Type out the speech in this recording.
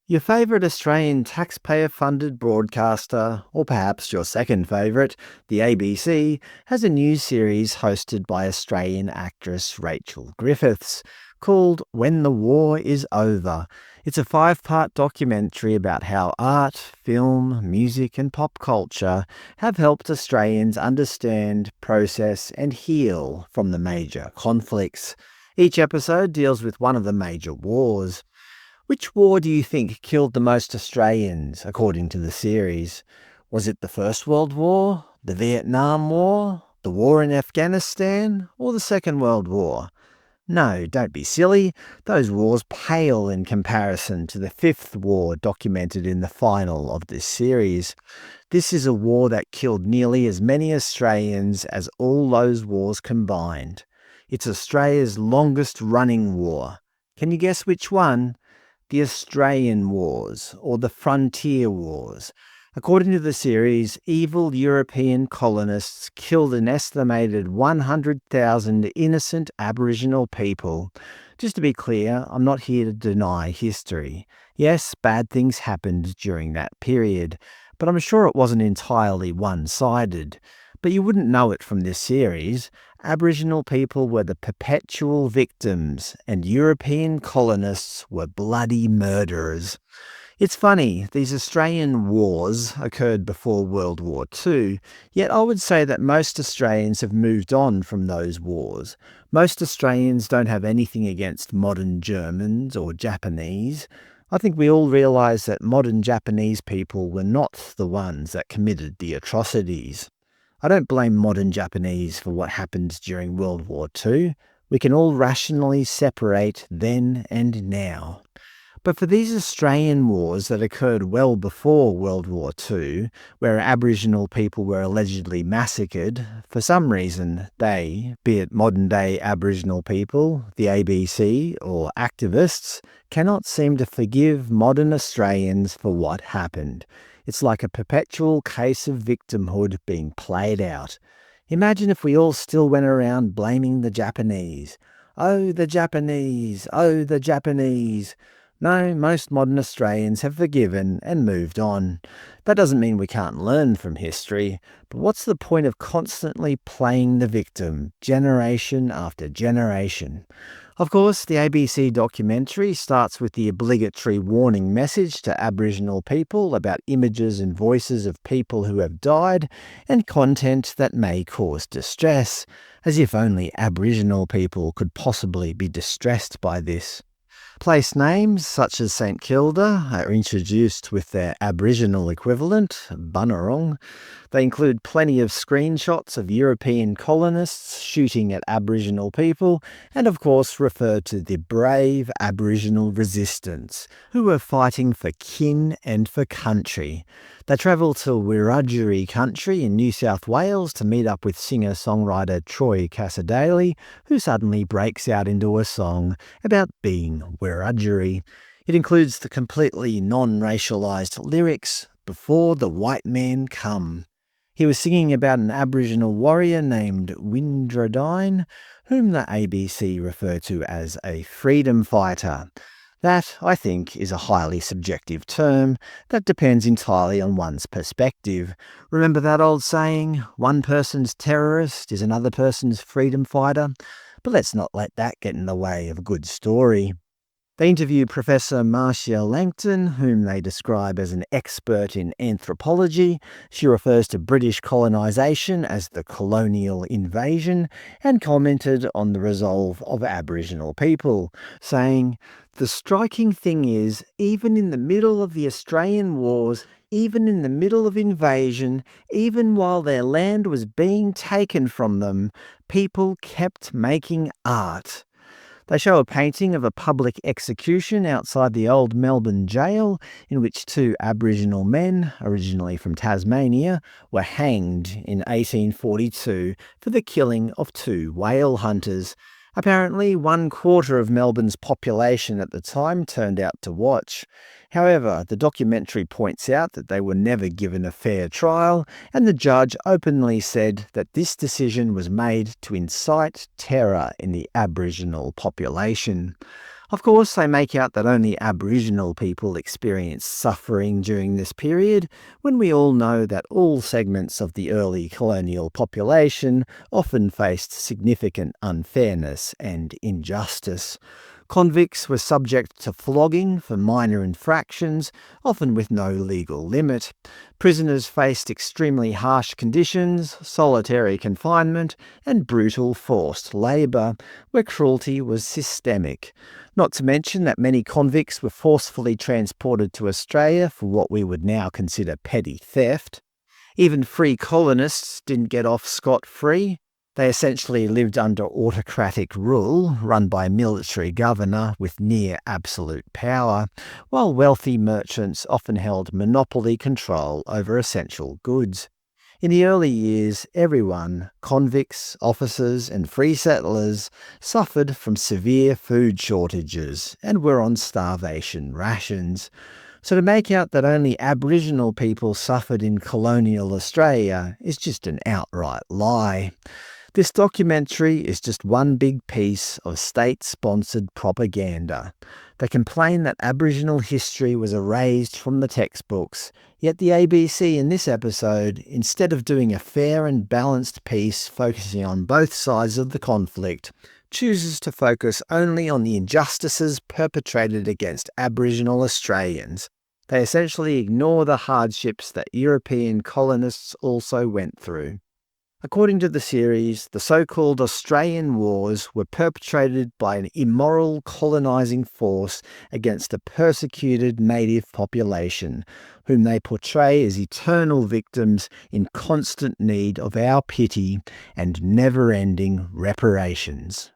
Your favourite Australian taxpayer-funded broadcaster, or perhaps your second favourite, the ABC, has a new series hosted by Australian actress Rachel Griffiths called When the War is Over. It's a 5-part documentary about how art, film, music and pop culture have helped Australians understand, process and heal from the major conflicts. Each episode deals with one of the major wars. Which war do you think killed the most Australians, according to the series? Was it the First World War, the Vietnam War, the war in Afghanistan, or the Second World War? No, don't be silly. Those wars pale in comparison to the Fifth War documented in the final of this series. This is a war that killed nearly as many Australians as all those wars combined. It's Australia's longest running war. Can you guess which one? The Australian Wars, or the Frontier Wars. According to the series, evil European colonists killed an estimated 100,000 innocent Aboriginal people. Just to be clear, I'm not here to deny history. Yes, bad things happened during that period, but I'm sure it wasn't entirely one-sided. But you wouldn't know it from this series. Aboriginal people were the perpetual victims, and European colonists were bloody murderers. It's funny, these Australian wars occurred before World War II, yet I would say that most Australians have moved on from those wars. Most Australians don't have anything against modern Germans or Japanese. I think we all realise that modern Japanese people were not the ones that committed the atrocities. I don't blame modern Japanese for what happened during World War II. We can all rationally separate then and now. But for these Australian wars that occurred well before World War II, where Aboriginal people were allegedly massacred, for some reason they, be it modern-day Aboriginal people, the ABC, or activists, cannot seem to forgive modern Australians for what happened. It's like a perpetual case of victimhood being played out. Imagine if we all still went around blaming the Japanese. Oh, the Japanese! Oh, the Japanese! No, most modern Australians have forgiven and moved on. That doesn't mean we can't learn from history, but what's the point of constantly playing the victim, generation after generation? Of course, the ABC documentary starts with the obligatory warning message to Aboriginal people about images and voices of people who have died and content that may cause distress, as if only Aboriginal people could possibly be distressed by this. Place names, such as St Kilda, are introduced with their Aboriginal equivalent, Bunurong. They include plenty of screenshots of European colonists shooting at Aboriginal people, and of course refer to the brave Aboriginal resistance, who were fighting for kin and for country. They travel to Wiradjuri country in New South Wales to meet up with singer-songwriter Troy Cassar-Daley, who suddenly breaks out into a song about being Wiradjuri. It includes the completely non-racialised lyrics, "Before the white man come." He was singing about an Aboriginal warrior named Windradine, whom the ABC refer to as a freedom fighter. That, I think, is a highly subjective term that depends entirely on one's perspective. Remember that old saying, one person's terrorist is another person's freedom fighter? But let's not let that get in the way of a good story. They interview Professor Marcia Langton, whom they describe as an expert in anthropology. She refers to British colonisation as the colonial invasion and commented on the resolve of Aboriginal people, saying, "The striking thing is, even in the middle of the Australian wars, even in the middle of invasion, even while their land was being taken from them, people kept making art." They show a painting of a public execution outside the old Melbourne jail, in which 2 Aboriginal men, originally from Tasmania, were hanged in 1842 for the killing of 2 whale hunters. Apparently, 1/4 of Melbourne's population at the time turned out to watch. However, the documentary points out that they were never given a fair trial, and the judge openly said that this decision was made to incite terror in the Aboriginal population. Of course, they make out that only Aboriginal people experienced suffering during this period, when we all know that all segments of the early colonial population often faced significant unfairness and injustice. Convicts were subject to flogging for minor infractions, often with no legal limit. Prisoners faced extremely harsh conditions, solitary confinement, and brutal forced labour, where cruelty was systemic. Not to mention that many convicts were forcefully transported to Australia for what we would now consider petty theft. Even free colonists didn't get off scot-free. They essentially lived under autocratic rule, run by a military governor with near absolute power, while wealthy merchants often held monopoly control over essential goods. In the early years, everyone, convicts, officers, and free settlers, suffered from severe food shortages and were on starvation rations. So to make out that only Aboriginal people suffered in colonial Australia is just an outright lie. This documentary is just one big piece of state-sponsored propaganda. They complain that Aboriginal history was erased from the textbooks, yet the ABC in this episode, instead of doing a fair and balanced piece focusing on both sides of the conflict, chooses to focus only on the injustices perpetrated against Aboriginal Australians. They essentially ignore the hardships that European colonists also went through. According to the series, the so-called Australian Wars were perpetrated by an immoral colonising force against a persecuted native population, whom they portray as eternal victims in constant need of our pity and never-ending reparations.